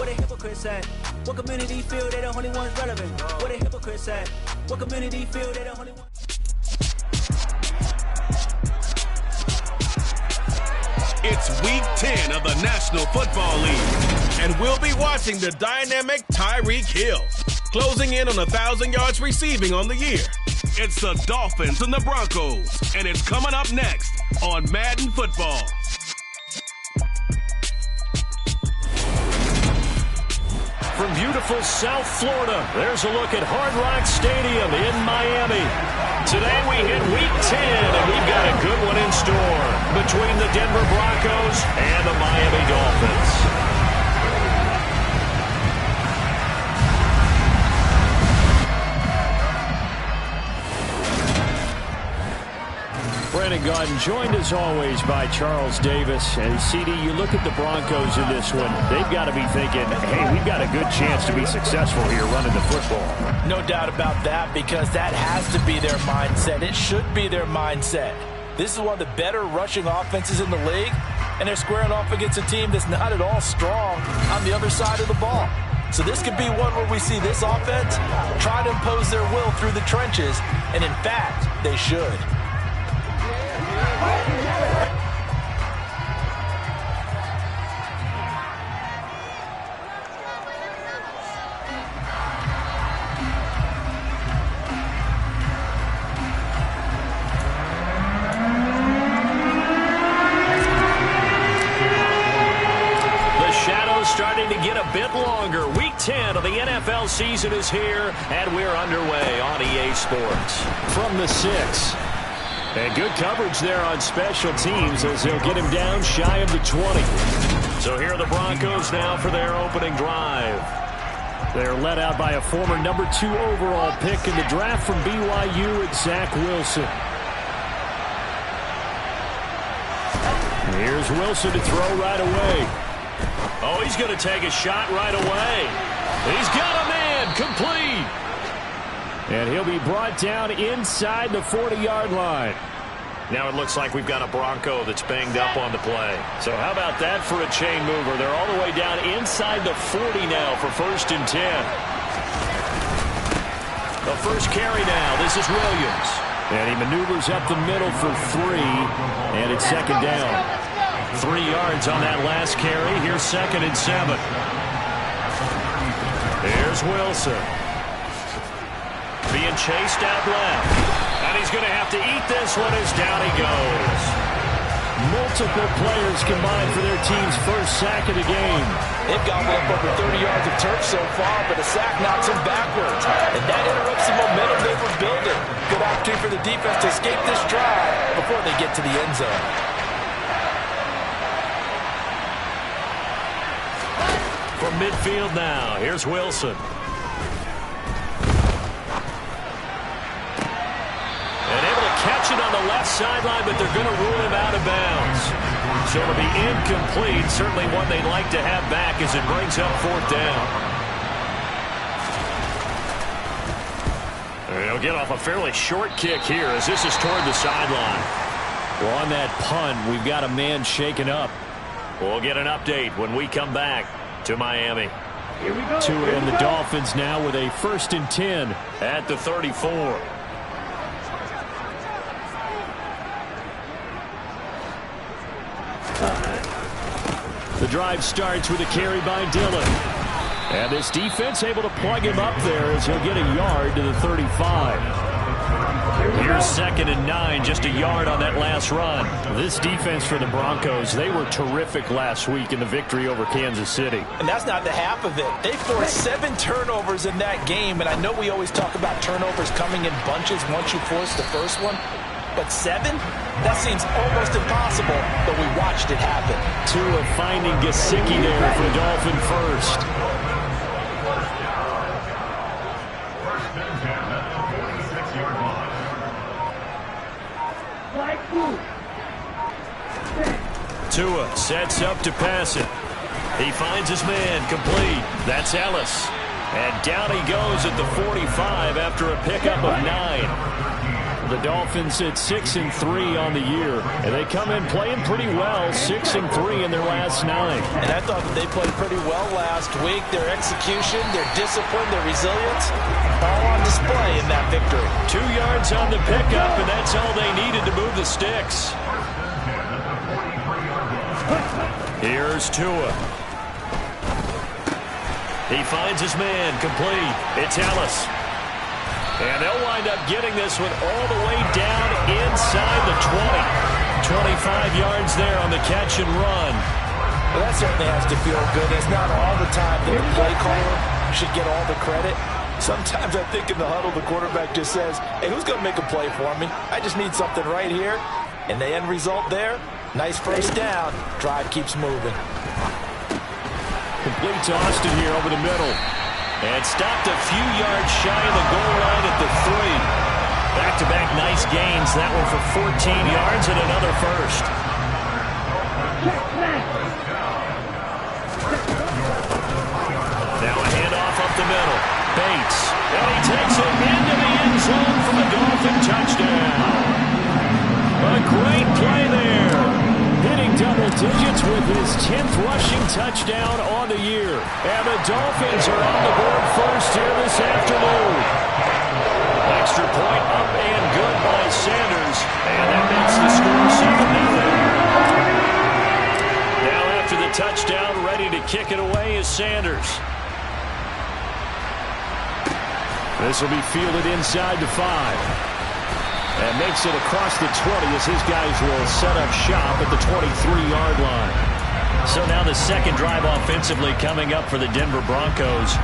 What a hypocrite said. What community feel they're the only ones relevant? What a hypocrite said. What community feel they're the only ones. It's week 10 of the National Football League, and we'll be watching the dynamic Tyreek Hill, closing in on 1,000 yards receiving on the year. It's the Dolphins and the Broncos, and it's coming up next on Madden Football. From beautiful South Florida, there's a look at Hard Rock Stadium in Miami. Today we hit week 10, and we've got a good one in store between the Denver Broncos and the Miami Dolphins. Brandon Gaudin joined as always by Charles Davis. And CD, you look at the Broncos in this one, they've got to be thinking, hey, we've got a good chance to be successful here running the football. No doubt about that, because that has to be their mindset. It should be their mindset. This is one of the better rushing offenses in the league, and they're squaring off against a team that's not at all strong on the other side of the ball. So this could be one where we see this offense try to impose their will through the trenches, and in fact, they should. Starting to get a bit longer. Week 10 of the NFL season is here, and we're underway on EA Sports. From the 6. And good coverage there on special teams as they'll get him down shy of the 20. So here are the Broncos now for their opening drive. They're led out by a former number 2 overall pick in the draft from BYU, it's Zach Wilson. Here's Wilson to throw right away. Oh, he's going to take a shot right away. He's got a man, complete. And he'll be brought down inside the 40-yard line. Now it looks like we've got a Bronco that's banged up on the play. So how about that for a chain mover? They're all the way down inside the 40 now for 1st and 10. The first carry now. This is Williams. And he maneuvers up the middle for 3, and it's 2nd down. 3 yards on that last carry. Here's 2nd and 7. Here's Wilson. Being chased out left. And he's going to have to eat this one as down he goes. Multiple players combined for their team's first sack of the game. They've gobbled up over 30 yards of turf so far, but a sack knocks them backwards. And that interrupts the momentum they were building. Good opportunity for the defense to escape this drive before they get to the end zone. From midfield now, here's Wilson. And able to catch it on the left sideline, but they're going to rule him out of bounds. So it'll be incomplete. Certainly one they'd like to have back as it brings up 4th down. They'll get off a fairly short kick here as this is toward the sideline. Well, on that punt, we've got a man shaken up. We'll get an update when we come back to Miami. Tua and the Dolphins now with a 1st and 10 at the 34. The drive starts with a carry by Dillon. And this defense able to plug him up there as he'll get a yard to the 35. Here's 2nd and 9, just a yard on that last run. This defense for the Broncos, they were terrific last week in the victory over Kansas City. And that's not the half of it. They forced 7 turnovers in that game, and I know we always talk about turnovers coming in bunches once you force the first one. But 7? That seems almost impossible, but we watched it happen. Tua finding Gesicki there for Dolphin first. Tua sets up to pass it. He finds his man, complete. That's Ellis. And down he goes at the 45 after a pickup of 9. The Dolphins at 6-3 on the year, and they come in playing pretty well, 6-3 in their last 9. And I thought that they played pretty well last week. Their execution, their discipline, their resilience, all on display in that victory. 2 yards on the pickup, and that's all they needed to move the sticks. Here's Tua. He finds his man, complete. It's Ellis. And they'll wind up getting this one all the way down inside the 20. 25 yards there on the catch and run. Well, that certainly has to feel good. It's not all the time that the play caller should get all the credit. Sometimes I think in the huddle, the quarterback just says, hey, who's going to make a play for me? I just need something right here. And the end result there, nice first down. Drive keeps moving. Complete to Austin here over the middle. And stopped a few yards shy of the goal line at the 3. Back-to-back nice gains. That one for 14 yards and another first. Now a handoff up the middle. Bates. And he takes it into the end zone for the Dolphin touchdown. A great play there. Hitting double digits with his 10th rushing touchdown on the year. And the Dolphins are on the board first here this afternoon. Extra point up and good by Sanders. And that makes the score 7-0. Now after the touchdown, ready to kick it away is Sanders. This will be fielded inside the 5. And makes it across the 20 as his guys will set up shop at the 23-yard line. So now the second drive offensively coming up for the Denver Broncos.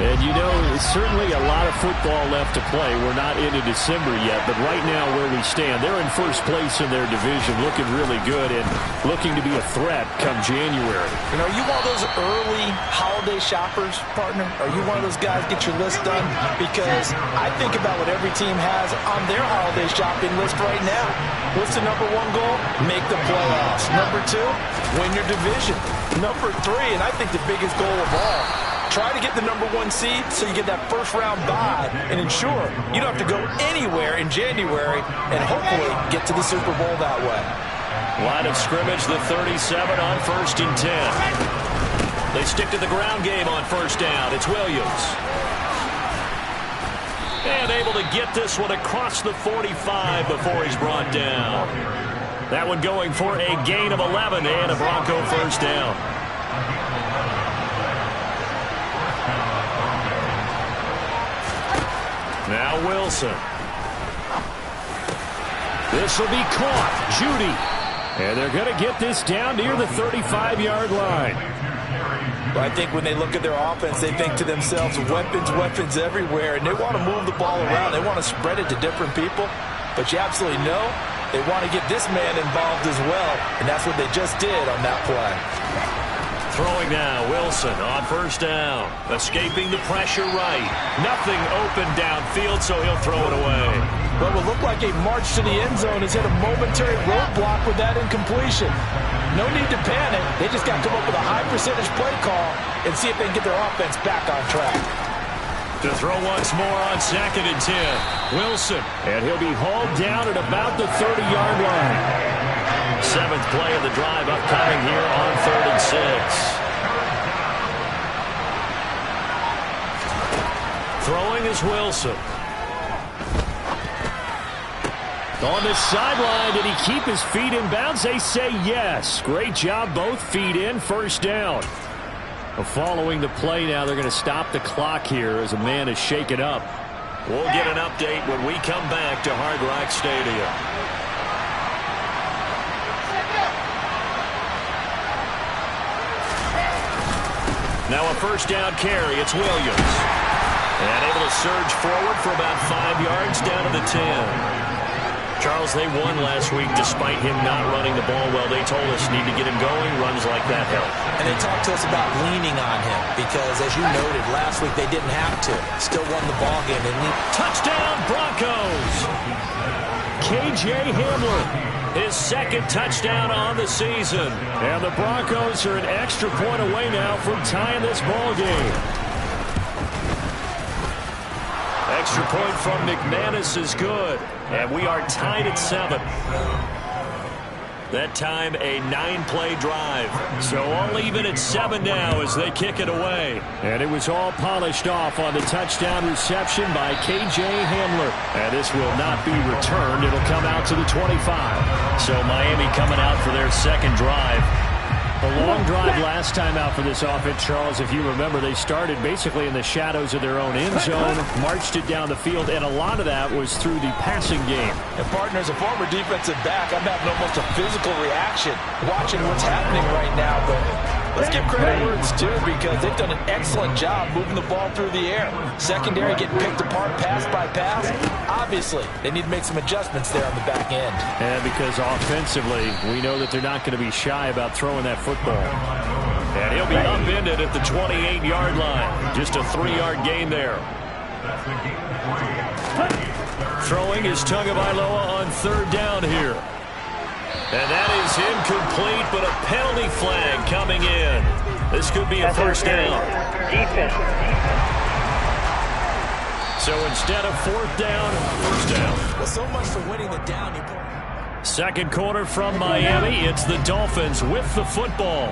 And, you know, it's certainly a lot of football left to play. We're not into December yet, but right now where we stand, they're in first place in their division, looking really good and looking to be a threat come January. You know, are you one of those early holiday shoppers, partner? Are you one of those guys get your list done? Because I think about what every team has on their holiday shopping list right now. What's the number 1 goal? Make the playoffs. Number 2, win your division. Number 3, and I think the biggest goal of all, try to get the number 1 seed so you get that first-round bye and ensure you don't have to go anywhere in January and hopefully get to the Super Bowl that way. Line of scrimmage, the 37 on 1st and 10. They stick to the ground game on first down. It's Williams. And able to get this one across the 45 before he's brought down. That one going for a gain of 11 and a Bronco first down. Now Wilson. This will be caught. Judy. And they're going to get this down near the 35-yard line. Well, I think when they look at their offense, they think to themselves, weapons, weapons everywhere, and they want to move the ball around. They want to spread it to different people. But you absolutely know they want to get this man involved as well, and that's what they just did on that play. Throwing now, Wilson on first down. Escaping the pressure right. Nothing open downfield, so he'll throw it away. What will look like a march to the end zone has hit a momentary roadblock with that incompletion. No need to panic. They just got to come up with a high-percentage play call and see if they can get their offense back on track. To throw once more on 2nd and 10. Wilson. And he'll be hauled down at about the 30-yard line. 7th play of the drive upcoming here on 3rd and 6. Throwing is Wilson. On the sideline, did he keep his feet in bounds? They say yes. Great job, both feet in, first down. Following the play now, they're going to stop the clock here as a man is shaken up. We'll get an update when we come back to Hard Rock Stadium. Now a first down carry. It's Williams. And able to surge forward for about 5 yards down to the 10. Charles, they won last week despite him not running the ball well. They told us need to get him going. Runs like that help. And they talked to us about leaning on him because, as you noted, last week they didn't have to. Still won the ball game. Touchdown, Broncos! KJ Hamler, his 2nd touchdown on the season. And the Broncos are an extra point away now from tying this ball game. extra point from McManus is good. And we are tied at 7. That time, a 9-play drive. So all even at 7 now as they kick it away. And it was all polished off on the touchdown reception by K.J. Hamler. And this will not be returned. It'll come out to the 25. So Miami coming out for their second drive. A long drive last time out for this offense, Charles. If you remember, they started basically in the shadows of their own end zone, marched it down the field, and a lot of that was through the passing game. And, partner, as a former defensive back, I'm having almost a physical reaction watching what's happening right now. But let's give credit where it's due because they've done an excellent job moving the ball through the air. Secondary getting picked apart pass by pass. Obviously, they need to make some adjustments there on the back end. And because offensively, we know that they're not going to be shy about throwing that football. And he'll be upended at the 28-yard line. Just a 3-yard gain there. Throwing is Tagovailoa on 3rd down here. And that is incomplete, but a penalty flag coming in. This could be a first down. So instead of 4th down, first down. Well, so much for winning the down. Second quarter from Miami. It's the Dolphins with the football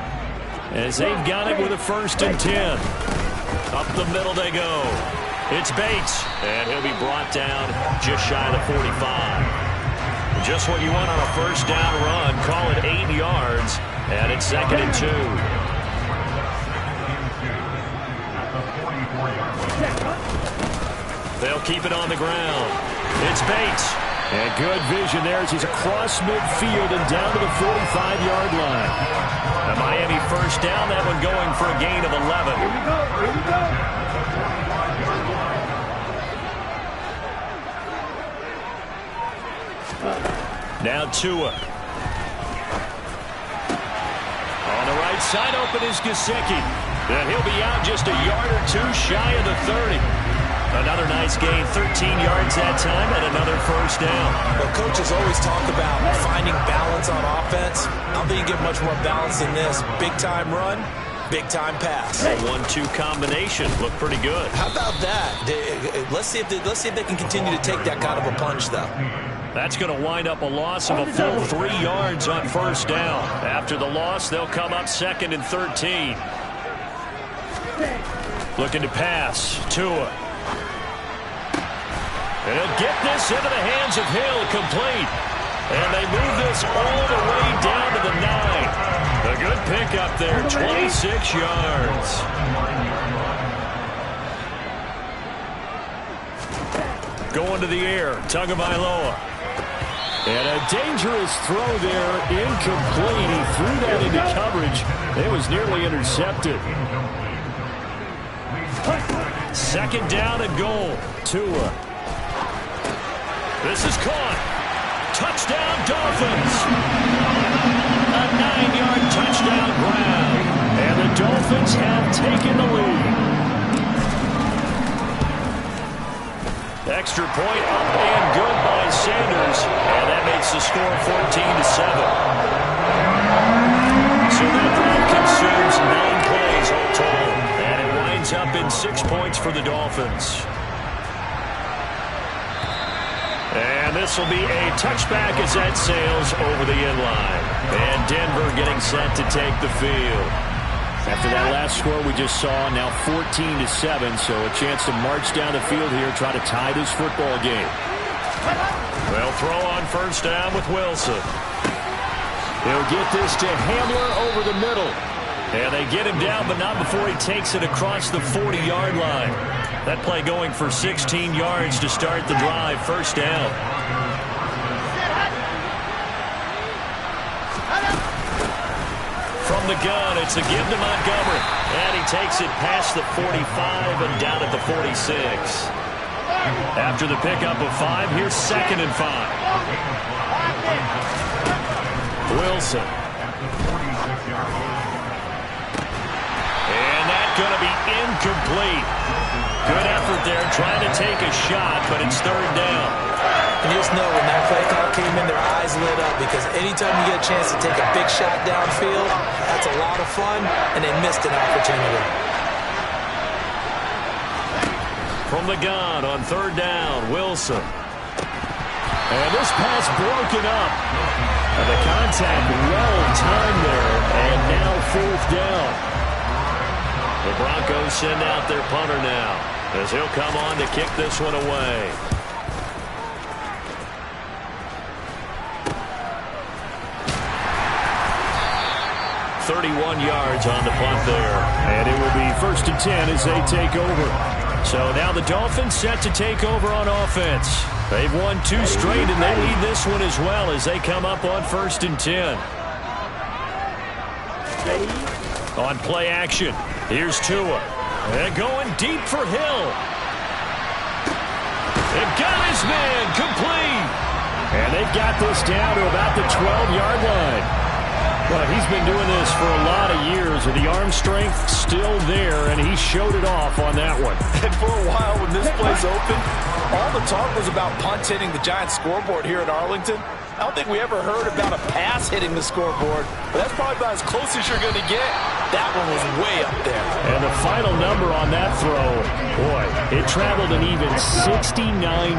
as they've got it with a 1st and 10. Up the middle they go. It's Bates, and he'll be brought down just shy of the 45. Just what you want on a first down run. Call it 8 yards, and it's 2nd and 2. They'll keep it on the ground. It's Bates. And good vision there as he's across midfield and down to the 45-yard line. A Miami first down, that one going for a gain of 11. Here we go, here we go. Now Tua. On the right side, open is Gesicki. And he'll be out just a yard or 2 shy of the 30. Another nice gain, 13 yards that time, and another first down. Well, coaches always talk about finding balance on offense. I don't think you get much more balance than this. Big-time run, big-time pass. A 1-2 combination looked pretty good. How about that? Let's see if they can continue to take that kind of a punch, though. That's going to wind up a loss of a full 3 yards on first down. After the loss, they'll come up 2nd and 13. Looking to pass. Tua. And he'll get this into the hands of Hill, complete. And they move this all the way down to the 9. A good pickup there, 26 yards. Going to the air, Tagovailoa. And a dangerous throw there, incomplete. He threw that into coverage. It was nearly intercepted. 2nd down and goal. Tua. This is caught. Touchdown, Dolphins. A 9-yard touchdown grab. And the Dolphins have taken the lead. Extra point up and good by Sanders. And that makes the score 14-7. So that drive consumes 9 plays all total. And it winds up in 6 points for the Dolphins. And this will be a touchback as that sails over the end line. And Denver getting set to take the field. After that last score we just saw, now 14-7, so a chance to march down the field here, try to tie this football game. They'll throw on first down with Wilson. He'll get this to Hamler over the middle. And they get him down, but not before he takes it across the 40-yard line. That play going for 16 yards to start the drive, first down. From the gun, it's a give to Montgomery. And he takes it past the 45 and down at the 46. After the pickup of 5, here's 2nd and 5. Wilson. And that's going to be incomplete. Good effort there, trying to take a shot, but it's 3rd down. And you just know when that play call came in, their eyes lit up because anytime you get a chance to take a big shot downfield, that's a lot of fun, and they missed an opportunity. From the gun on third down, Wilson. And this pass broken up. And the contact well timed there, and now fourth down. The Broncos send out their punter now, as he'll come on to kick this one away. .31 yards on the punt there. And it will be 1st and 10 as they take over. So now the Dolphins set to take over on offense. They've won 2 straight, and they lead this one as well as they come up on 1st and 10. On play action, here's Tua. And going deep for Hill. And got his man complete. And they've got this down to about the 12-yard line. Well, he's been doing this for a lot of years, and the arm strength still there, and he showed it off on that one. And for a while when this play's open, all the talk was about punts hitting the Giants scoreboard here at Arlington. I don't think we ever heard about a pass hitting the scoreboard, but that's probably about as close as you're going to get. That one was way up there. And the final number on that throw, boy, it traveled an even 69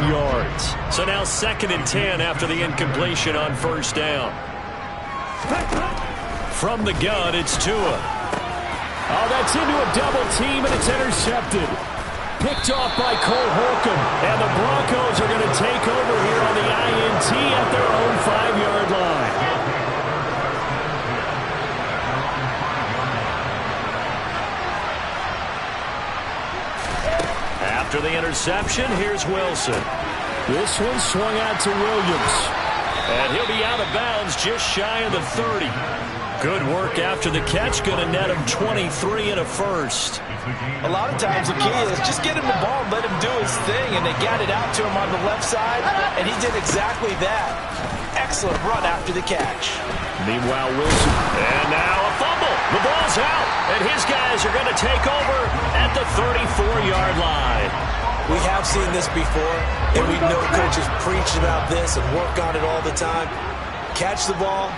yards. So now 2nd and 10 after the incompletion on 1st down. From the gun, it's Tua. Oh, that's into a double team, and it's intercepted. Picked off by Cole Holcomb. And the Broncos are going to take over here on the INT at their own 5-yard line. After the interception, here's Wilson. This one swung out to Williams. And he'll be out of bounds just shy of the 30. Good work after the catch. Going to net him 23 and a first. A lot of times the key is just get him the ball and let him do his thing. And they got it out to him on the left side. And he did exactly that. Excellent run after the catch. Meanwhile, Wilson. And now a fumble. The ball's out. And his guys are going to take over at the 34-yard line. We have seen this before, and we know coaches preach about this and work on it all the time. Catch the ball.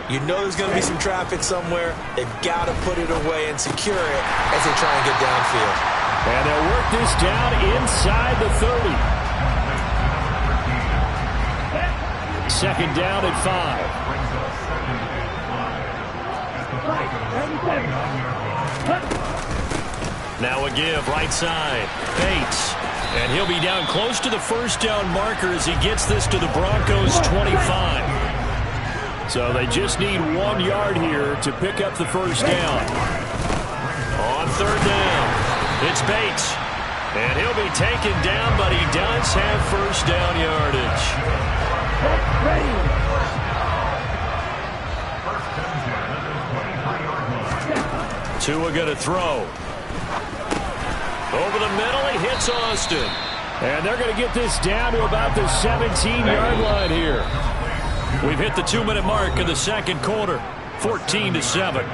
You know there's going to be some traffic somewhere. They've got to put it away and secure it as they try and get downfield. And they'll work this down inside the 30. 2nd down at 5. Now a give, right side. Bates. And he'll be down close to the 1st down marker as he gets this to the Broncos' 25. So they just need 1 yard here to pick up the 1st down. On 3rd down, it's Bates. And he'll be taken down, but he does have 1st down yardage. Tua going to throw. Over the middle, he hits Austin. And they're going to get this down to about the 17-yard line here. We've hit the 2-minute mark in the 2nd quarter, 14-7.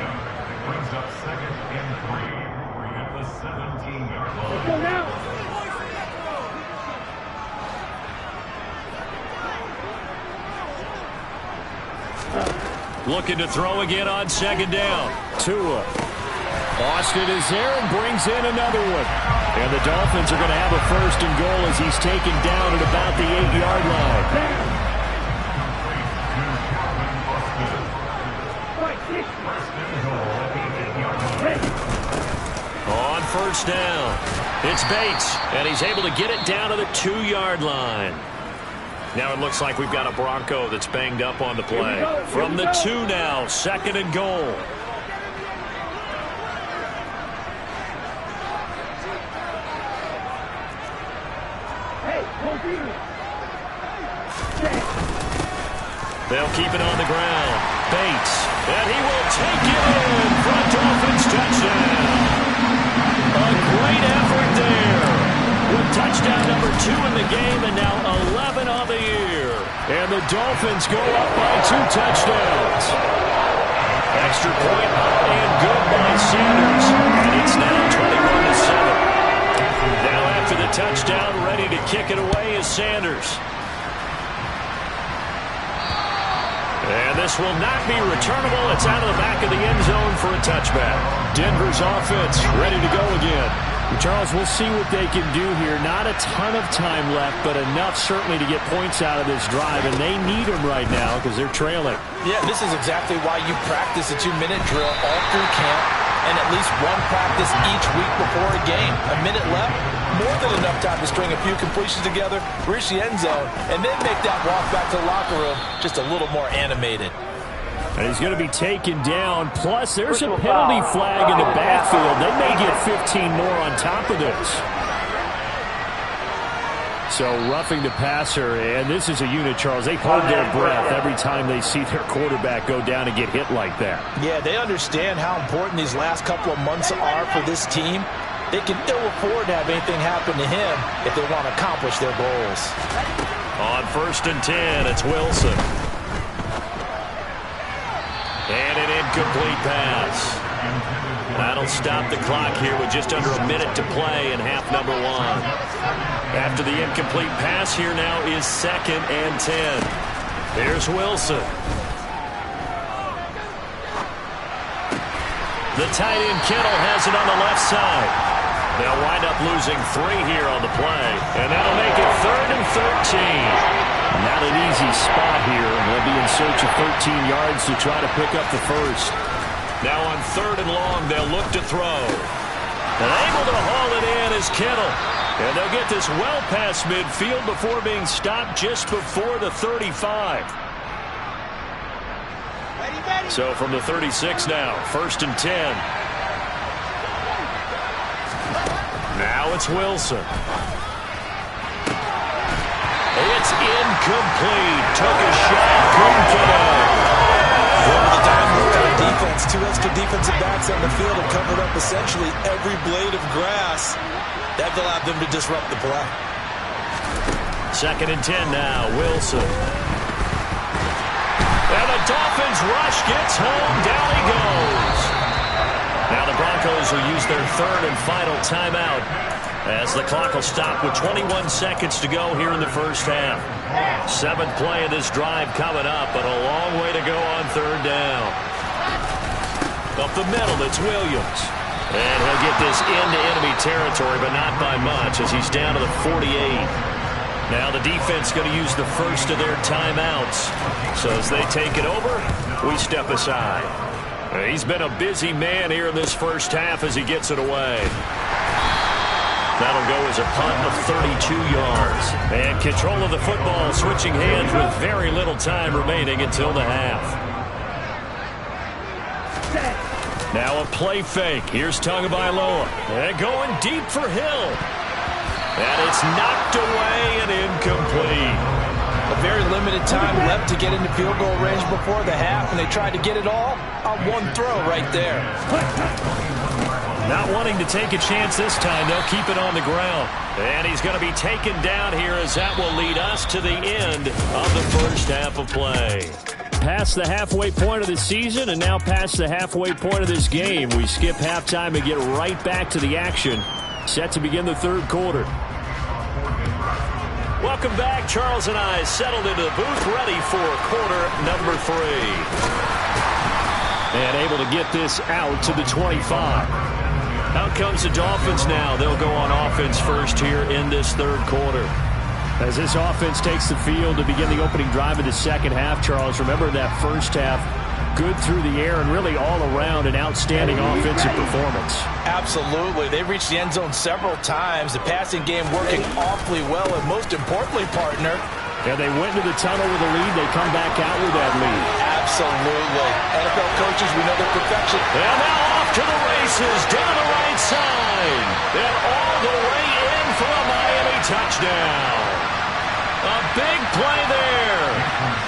Looking to throw again on 2nd down. Tua. Austin is there and brings in another one. And the Dolphins are going to have a 1st and goal as he's taken down at about the 8-yard line. On 1st down, it's Bates, and he's able to get it down to the 2-yard line. Now it looks like we've got a Bronco that's banged up on the play. From the 2 now, 2nd and goal. They'll keep it on the ground. Bates, and he will take it in for a Dolphins touchdown. A great effort there. With touchdown number 2 in the game and now 11 on the year. And the Dolphins go up by 2 touchdowns. Extra point up and good by Sanders. And it's now 21-7. Now after the touchdown, ready to kick it away is Sanders. And this will not be returnable. It's out of the back of the end zone for a touchback. Denver's offense ready to go again. Charles, we'll see what they can do here. Not a ton of time left, but enough certainly to get points out of this drive, and they need them right now because they're trailing. Yeah, this is exactly why you practice a 2-minute drill all through camp and at least one practice each week before a game. A minute left, more than enough time to string a few completions together, reach the end zone, and then make that walk back to the locker room just a little more animated. And he's going to be taken down. Plus, there's a penalty flag in the backfield. They may get 15 more on top of this. So roughing the passer, and this is a unit, Charles. They hold their breath every time they see their quarterback go down and get hit like that. Yeah, they understand how important these last couple of months are for this team. They can ill afford to have anything happen to him if they want to accomplish their goals. On 1st and 10, it's Wilson. And an incomplete pass. That'll stop the clock here with just under a minute to play in half number 1. After the incomplete pass, here now is 2nd and 10. Here's Wilson. The tight end Kittle has it on the left side. They'll wind up losing 3 here on the play. And that'll make it 3rd and 13. Not an easy spot here. They'll be in search of 13 yards to try to pick up the first. Now on 3rd and long, they'll look to throw. And able to haul it in is Kittle. And they'll get this well past midfield before being stopped just before the 35. So from the 36 now, 1st and 10. Now it's Wilson. It's incomplete. Took a shot, couldn't get out. Over the time defense, 2 extra defensive backs on the field have covered up essentially every blade of grass. That allowed them to disrupt the play. 2nd and 10 now, Wilson. And the Dolphins rush gets home. Down he goes. Now the Broncos will use their 3rd and final timeout as the clock will stop with 21 seconds to go here in the first half. 7th play of this drive coming up, but a long way to go on 3rd down. Up the middle, it's Williams. And he'll get this into enemy territory, but not by much as he's down to the 48. Now the defense going to use the first of their timeouts. So as they take it over, we step aside. He's been a busy man here in this first half as he gets it away. That'll go as a punt of 32 yards. And control of the football switching hands with very little time remaining until the half. Now a play fake. Here's Tagovailoa. And going deep for Hill. And it's knocked away and incomplete. A very limited time left to get into field goal range before the half, and they tried to get it all on one throw right there. Not wanting to take a chance this time, they'll keep it on the ground. And he's going to be taken down here as that will lead us to the end of the first half of play. Past the halfway point of the season and now past the halfway point of this game. We skip halftime and get right back to the action. Set to begin the 3rd quarter. Welcome back. Charles and I settled into the booth ready for quarter number 3. And able to get this out to the 25. Out comes the Dolphins now. They'll go on offense first here in this 3rd quarter. As this offense takes the field to begin the opening drive of the second half, Charles, remember that first half, good through the air and really all around an outstanding offensive performance. Absolutely. They reached the end zone several times. The passing game working awfully well, and most importantly, partner, yeah, they went into the tunnel with a lead. They come back out with that lead. Absolutely. NFL coaches, we know their perfection. And now off to the races, down the right side. And all the way in for a Miami touchdown. A big play there.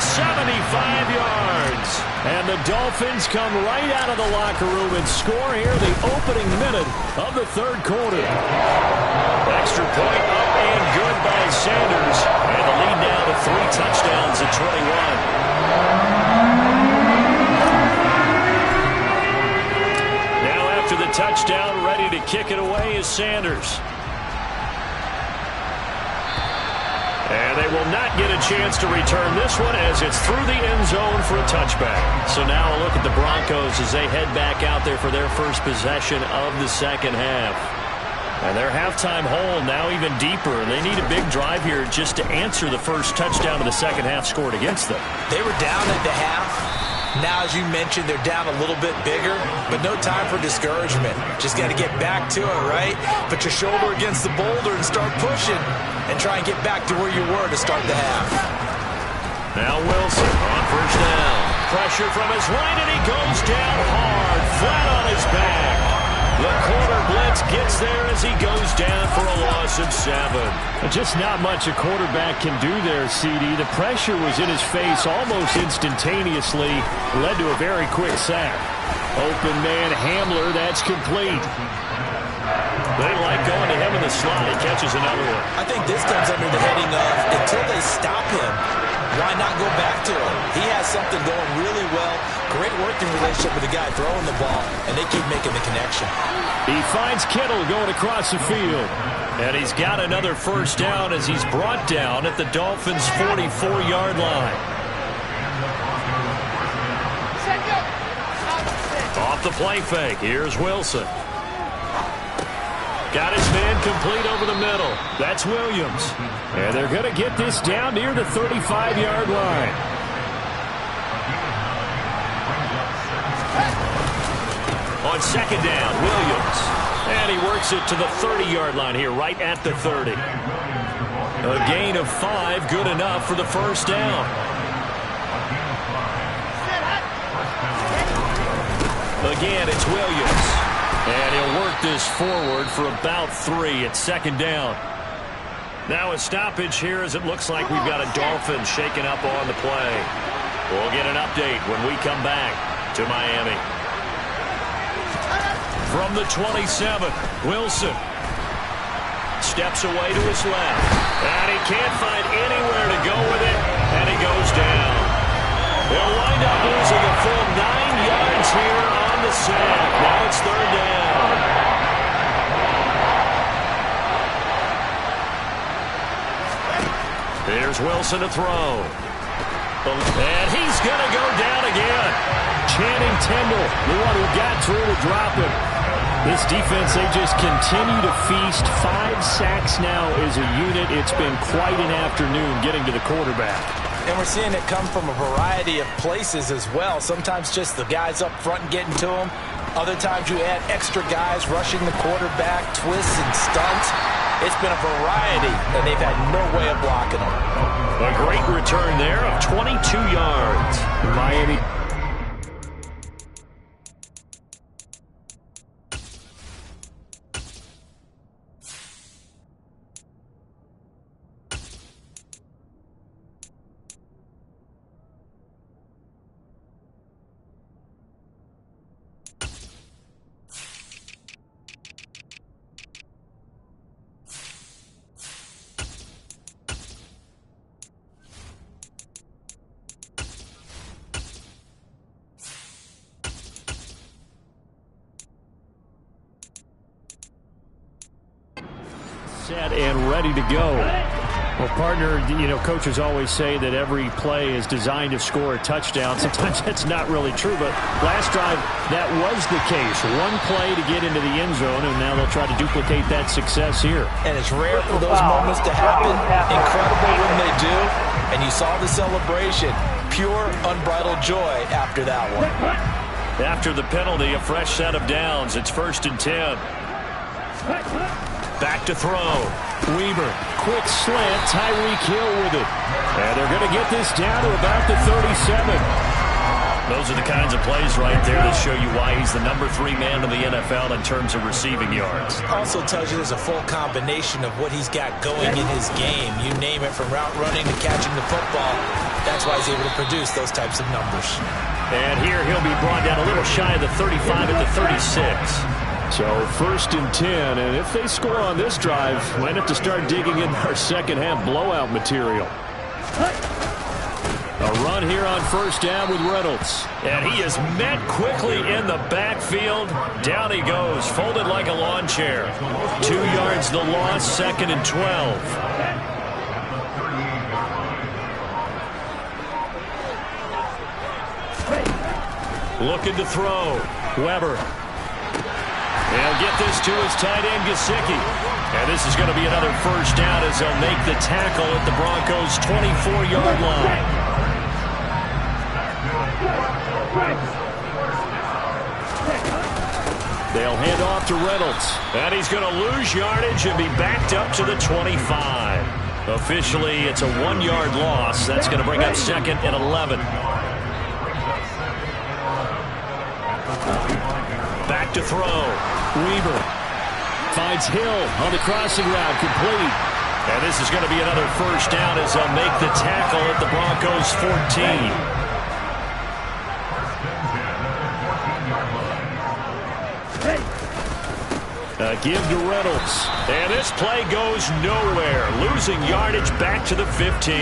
75 yards. And the Dolphins come right out of the locker room and score here the opening minute of the 3rd quarter. Extra point up and good by Sanders. And the lead now to 3 touchdowns at 21. The touchdown, ready to kick it away is Sanders. And they will not get a chance to return this one as it's through the end zone for a touchback. So now a look at the Broncos as they head back out there for their first possession of the second half. And their halftime hole now even deeper. They need a big drive here just to answer the first touchdown of the second half scored against them. They were down at the half. Now, as you mentioned, they're down a little bit bigger, but no time for discouragement. Just got to get back to it, right? Put your shoulder against the boulder and start pushing and try and get back to where you were to start the half. Now Wilson on first down. Pressure from his right, and he goes down hard, flat on his back. The quarter blitz gets there as he goes down for a loss of 7. Just not much a quarterback can do there, CD. The pressure was in his face almost instantaneously. Led to a very quick sack. Open man Hamler, that's complete. They like going to him in the slot. He catches another one. I think this comes under the heading of until they stop him, why not go back to him? He has something going really well. Great working relationship with the guy throwing the ball, and they keep making the connection. He finds Kittle going across the field. And he's got another first down as he's brought down at the Dolphins' 44-yard line. Off the play fake, here's Wilson. Got his man complete over the middle. That's Williams. And they're going to get this down near the 35-yard line. On second down, Williams. And he works it to the 30-yard line here, right at the 30. A gain of 5, good enough for the first down. Again, it's Williams. And he'll work this forward for about 3 at second down. Now a stoppage here as it looks like we've got a Dolphin shaken up on the play. We'll get an update when we come back to Miami. From the 27, Wilson steps away to his left. And he can't find anywhere to go with it. And he goes down. They'll wind up losing a full 9 yards here on the sack. Now it's third down. Here's Wilson to throw. And he's going to go down again. Channing Tindall, the one who got through to drop him. This defense, they just continue to feast. 5 sacks now as a unit. It's been quite an afternoon getting to the quarterback. And we're seeing it come from a variety of places as well. Sometimes just the guys up front and getting to him. Other times you add extra guys rushing the quarterback, twists and stunts. It's been a variety, and they've had no way of blocking them. A great return there of 22 yards. Miami. Set and ready to go. Well, partner, coaches always say that every play is designed to score a touchdown. Sometimes that's not really true, but last drive, that was the case. One play to get into the end zone, and now they'll try to duplicate that success here. And it's rare for those moments to happen. Incredible when they do. And you saw the celebration. Pure, unbridled joy after that one. After the penalty, a fresh set of downs. It's 1st and 10. Back to throw. Weaver, quick slant, Tyreek Hill with it. And they're going to get this down to about the 37. Those are the kinds of plays right there that show you why he's the number 3 man in the NFL in terms of receiving yards. Also tells you there's a full combination of what he's got going in his game. You name it, from route running to catching the football. That's why he's able to produce those types of numbers. And here he'll be brought down a little shy of the 35 at the 36. So 1st and 10, and if they score on this drive, might have to start digging in our second half blowout material. A run here on first down with Reynolds. And he is met quickly in the backfield. Down he goes, folded like a lawn chair. 2 yards the loss, 2nd and 12. Looking to throw. Weber. He'll get this to his tight end, Gesicki. And this is going to be another first down as they'll make the tackle at the Broncos' 24-yard line. They'll hand off to Reynolds. And he's going to lose yardage and be backed up to the 25. Officially, it's a 1-yard loss. That's going to bring up 2nd and 11. Back to throw. Weaver finds Hill on the crossing route, complete. And this is going to be another first down as they'll make the tackle at the Broncos' 14. Give to Reynolds. And this play goes nowhere. Losing yardage back to the 15.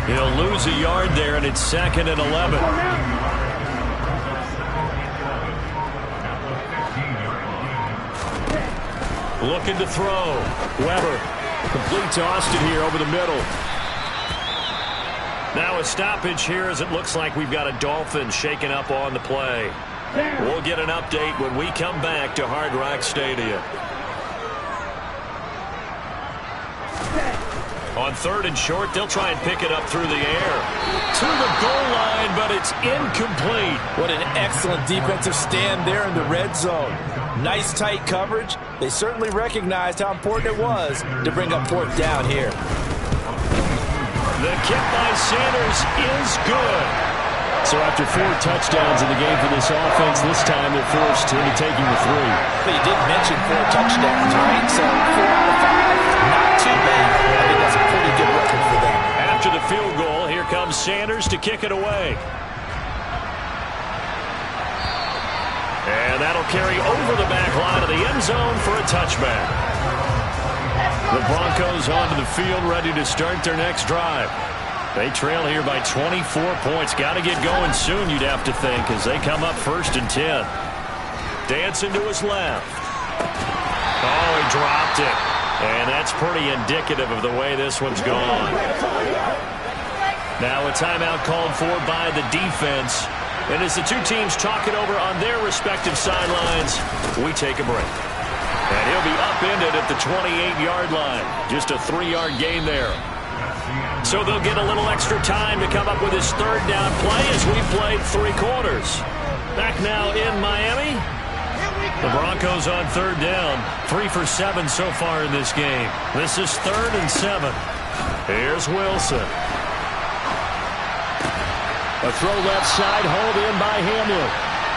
He'll lose a yard there, and it's 2nd and 11. Looking to throw. Weber. Complete to Austin here over the middle. Now a stoppage here as it looks like we've got a Dolphin shaken up on the play. We'll get an update when we come back to Hard Rock Stadium. On 3rd and short, they'll try and pick it up through the air. To the goal line, but it's incomplete. What an excellent defensive stand there in the red zone. Nice tight coverage. They certainly recognized how important it was to bring up 4th down here. The kick by Sanders is good. So after 4 touchdowns in the game for this offense, this time they're forced into taking the 3. But you did mention 4 touchdowns, right? So 4 out of 5, not too bad. I think that's a pretty good record for them. After the field goal, here comes Sanders to kick it away. And that'll carry over the back line of the end zone for a touchback. The Broncos onto the field, ready to start their next drive. They trail here by 24 points. Got to get going soon, you'd have to think, as they come up 1st and 10. Dancing to his left. Oh, he dropped it. And that's pretty indicative of the way this one's gone. Now a timeout called for by the defense. And as the two teams talk it over on their respective sidelines, we take a break. And he'll be upended at the 28-yard line. Just a 3-yard gain there. So they'll get a little extra time to come up with his 3rd down play as we played 3 quarters. Back now in Miami. The Broncos on 3rd down. 3 for 7 so far in this game. This is 3rd and 7. Here's Wilson. A throw left side, hauled in by Hamler.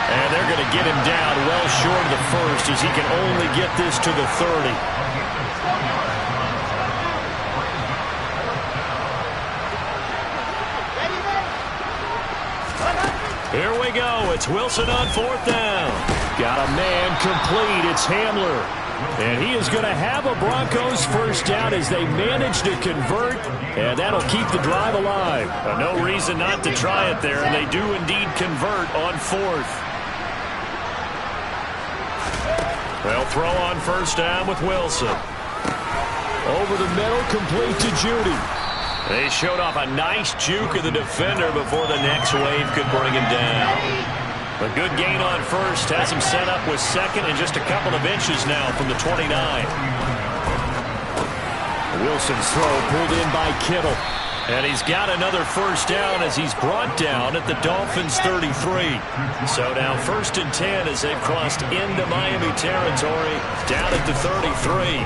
And they're going to get him down well short of the 1st as he can only get this to the 30. Here we go. It's Wilson on 4th down. Got a man complete. It's Hamler. And he is going to have a Broncos 1st down as they manage to convert. And that'll keep the drive alive. No reason not to try it there. And they do indeed convert on 4th. They'll throw on 1st down with Wilson. Over the middle, complete to Judy. They showed off a nice juke of the defender before the next wave could bring him down. A good gain on 1st has him set up with 2nd and just a couple of inches now from the 29. Wilson's throw pulled in by Kittle. And he's got another 1st down as he's brought down at the Dolphins' 33. So now 1st and 10 as they've crossed into Miami territory down at the 33.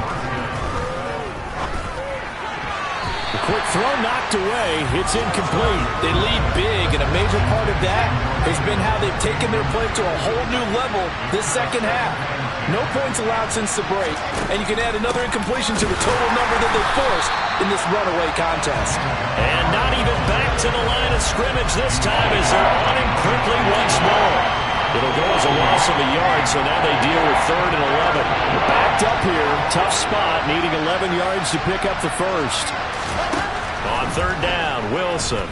Quick throw knocked away. It's incomplete. They lead big, and a major part of that has been how they've taken their play to a whole new level this 2nd half. No points allowed since the break, and you can add another incompletion to the total number that they forced in this runaway contest. And not even back to the line of scrimmage this time as they're on him quickly once more. It'll go as a loss of a yard, so now they deal with 3rd and 11. Backed up here. Tough spot, needing 11 yards to pick up the 1st. On 3rd down, Wilson.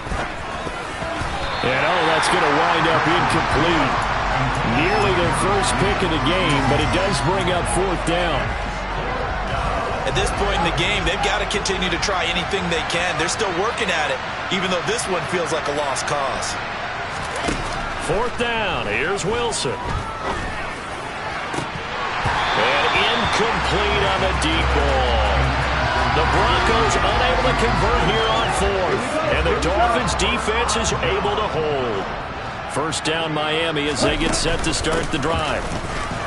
And that's going to wind up incomplete. Nearly their first pick of the game, but it does bring up 4th down. At this point in the game, they've got to continue to try anything they can. They're still working at it, even though this one feels like a lost cause. 4th down, here's Wilson. And incomplete on the deep ball. The Broncos unable to convert here on fourth. And the Dolphins defense is able to hold. First down Miami as they get set to start the drive.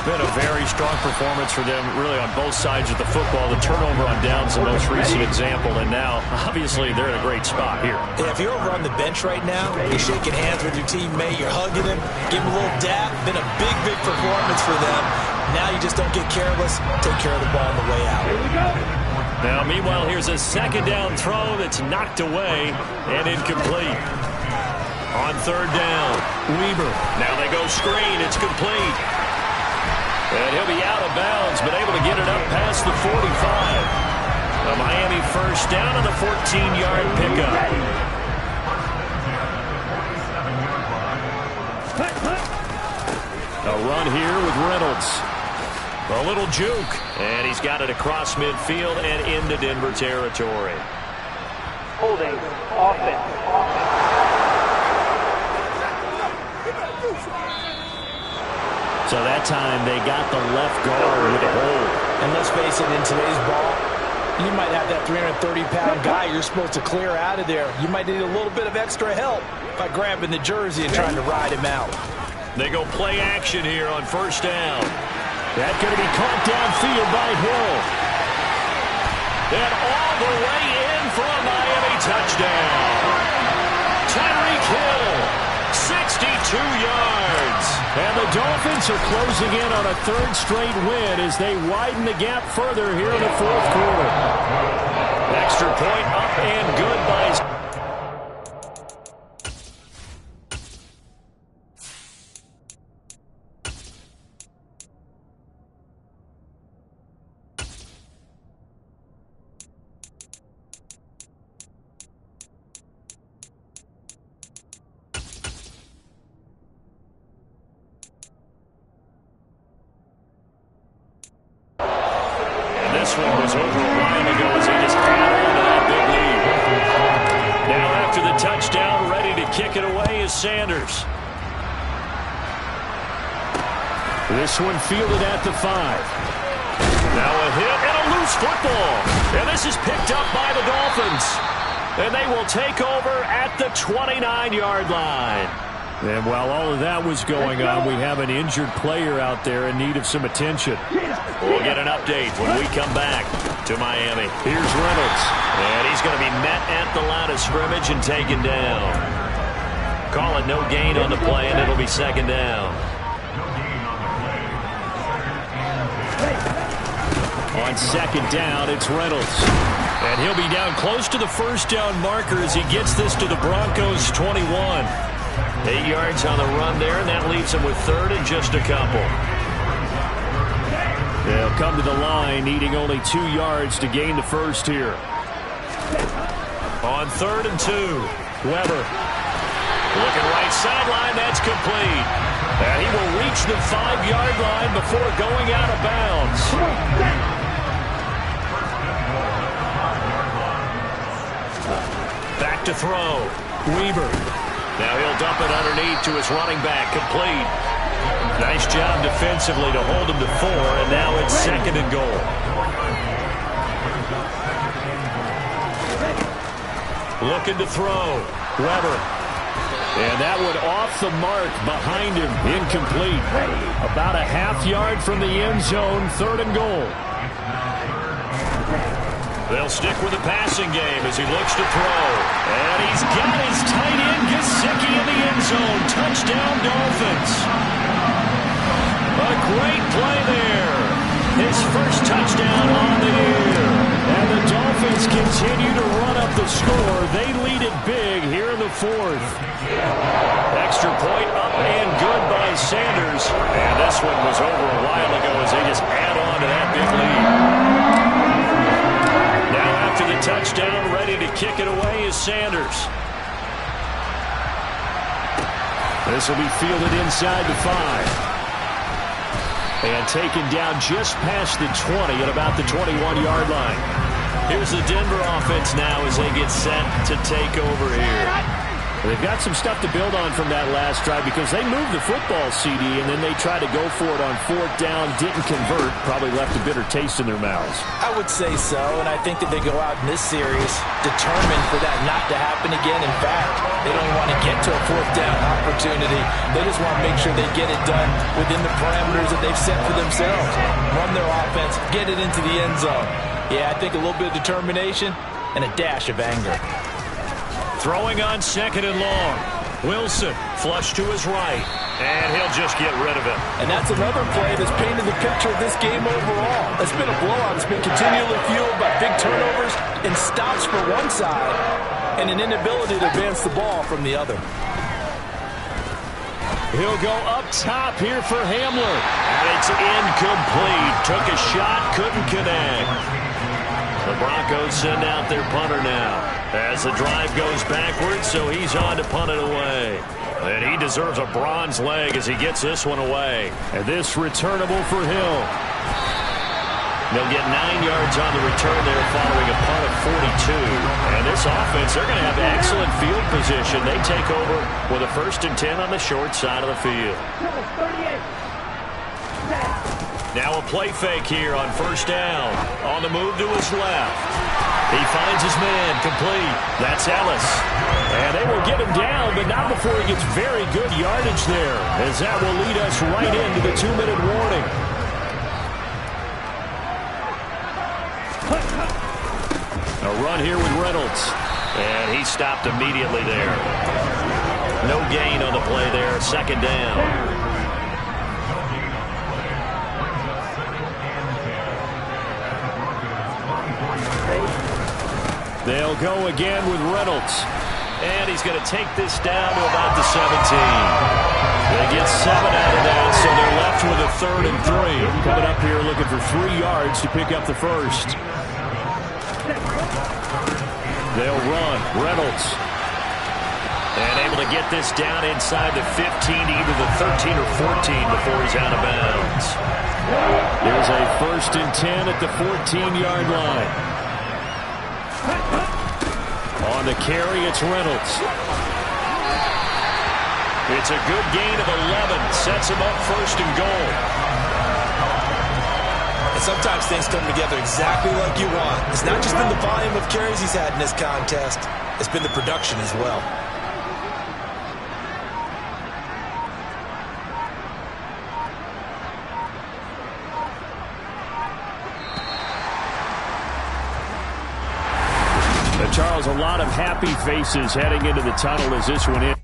Been a very strong performance for them, really, on both sides of the football. The turnover on downs the most recent example, and now, obviously, they're in a great spot here. Yeah, if you're over on the bench right now, you're shaking hands with your teammate, you're hugging him, give him a little dap. Been a big, big performance for them. Now you just don't get careless. Take care of the ball on the way out. Here we go. Now, meanwhile, here's a second down throw that's knocked away and incomplete. On third down, Weber. Now they go screen. It's complete. And he'll be out of bounds, but able to get it up past the 45. A Miami first down on the 14-yard pickup. A run here with Reynolds. A little juke, and he's got it across midfield and into Denver territory. Holding offense. So that time they got the left guard with a hold. And let's face it, in today's ball, you might have that 330-pound guy you're supposed to clear out of there. You might need a little bit of extra help by grabbing the jersey and trying to ride him out. They go play action here on first down. That's going to be caught downfield by Hill. And all the way in for a Miami touchdown. Tyreek Hill, 62 yards. And the Dolphins are closing in on a third straight win as they widen the gap further here in the fourth quarter. Extra point up and good by... This one was over a while ago as he just got into that big lead. Now after the touchdown, ready to kick it away is Sanders. This one fielded at the 5. Now a hit and a loose football. And this is picked up by the Dolphins. And they will take over at the 29-yard line. And while all of that was going on, we have an injured player out there in need of some attention. We'll get an update when we come back to Miami. Here's Reynolds. And he's going to be met at the line of scrimmage and taken down. Call it no gain on the play, and it'll be second down. On second down, it's Reynolds. And he'll be down close to the first down marker as he gets this to the Broncos' 21. 8 yards on the run there, and that leaves him with third and just a couple. They'll come to the line, needing only 2 yards to gain the first here. On third and 2, Weber. Looking right sideline, that's complete. And he will reach the 5-yard line before going out of bounds. Back to throw. Weber. Now he'll dump it underneath to his running back. Complete. Nice job defensively to hold him to 4, and now it's second and goal. Looking to throw. Weber. And that one off the mark behind him. Incomplete. About a half yard from the end zone. Third and goal. They'll stick with the passing game as he looks to throw. And he's got his tight end Gesicki in the end zone. Touchdown, Dolphins. A great play there. His first touchdown on the year. And the Dolphins continue to run up the score. They lead it big here in the fourth. Extra point up and good by Sanders. And this one was over a while ago as they just add on to that big lead. Now after the touchdown, ready to kick it away is Sanders. This will be fielded inside the 5. And taken down just past the 20 at about the 21-yard line. Here's the Denver offense now as they get set to take over here. They've got some stuff to build on from that last drive because they moved the football, CD, and then they tried to go for it on 4th down, didn't convert, probably left a bitter taste in their mouths. I would say so, and I think that they go out in this series determined for that not to happen again. In fact, they don't want to get to a 4th down opportunity. They just want to make sure they get it done within the parameters that they've set for themselves. Run their offense, get it into the end zone. Yeah, I think a little bit of determination and a dash of anger. Throwing on 2nd and long. Wilson flush to his right, and he'll just get rid of it. And that's another play that's painted the picture of this game overall. It's been a blowout. It's been continually fueled by big turnovers and stops for one side and an inability to advance the ball from the other. He'll go up top here for Hamler. And it's incomplete. Took a shot, couldn't connect. The Broncos send out their punter now as the drive goes backwards, so he's on to punt it away. And he deserves a bronze leg as he gets this one away. And this returnable for Hill. They'll get 9 yards on the return there following a punt of 42. And this offense, they're going to have excellent field position. They take over with a 1st and 10 on the short side of the field. Now a play fake here on 1st down. On the move to his left. He finds his man complete. That's Ellis. And they will get him down, but not before he gets very good yardage there, as that will lead us right into the 2-minute warning. A run here with Reynolds. And he stopped immediately there. No gain on the play there. 2nd down. They'll go again with Reynolds. And he's going to take this down to about the 17. They get 7 out of that, so they're left with a 3rd and 3. Coming up here looking for 3 yards to pick up the 1st. They'll run. Reynolds. And able to get this down inside the 15 to either the 13 or 14 before he's out of bounds. There's a 1st and 10 at the 14-yard line. On the carry, it's Reynolds. It's a good gain of 11. Sets him up 1st and goal. And sometimes things come together exactly like you want. It's not just been the volume of carries he's had in this contest. It's been the production as well. Charles, a lot of happy faces heading into the tunnel as this one ends.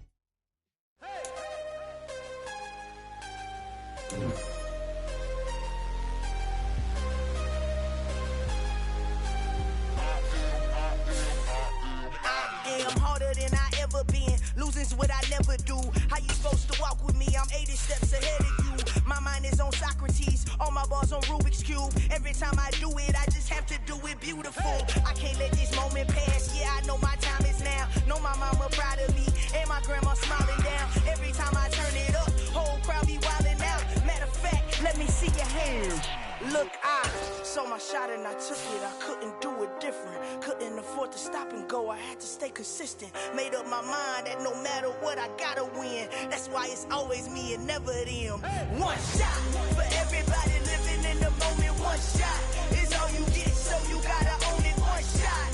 I'm harder than I ever been. Losing's what I never do. How you supposed to walk with me? I'm 80 steps ahead of you. My mind is on Socrates. All my bars on Rubik's Cube. Every time I do it, I just have to do it beautiful. I can't let this moment pass. Yeah, I know my time is now. Know my mama proud of me. And my grandma smiling down. Every time I turn it up, whole crowd be wilding out. Matter of fact, let me see your hands. Look, I saw my shot and I took it. I couldn't do it different. Couldn't afford to stop and go. I had to stay consistent. Made up my mind that no matter what, I gotta win. That's why it's always me and never them. One shot for everybody living in the moment. One shot is all you get, so you gotta own it. One shot.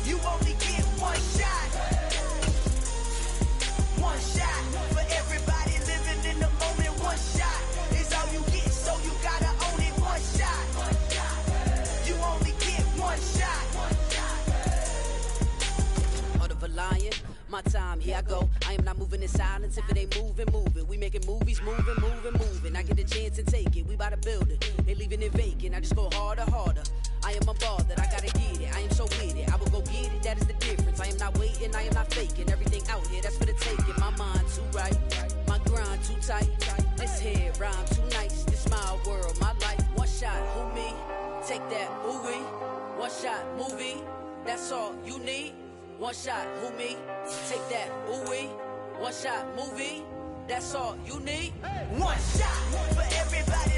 You only get one shot. One shot for everybody living in the moment. One shot is all you get, so you gotta own it. One shot. You only get one shot. Heart of a lion, my time, here I go. I am not moving in silence. If it ain't moving, moving. We making movies, moving. I get a chance and take it. We bout to build it. They leaving it vacant. I just go harder. I am a ball that I gotta get it. I am so with it. I will go get it. That is the difference. I am not waiting. I am not faking. Everything out here, that's for the taking. My mind too right. My grind too tight. This head rhyme too nice. This my world, my life. One shot, who me? Take that, movie. One shot, movie. That's all you need. One shot, who me? Take that, ooh-wee. One shot, movie. That's all you need. One shot for everybody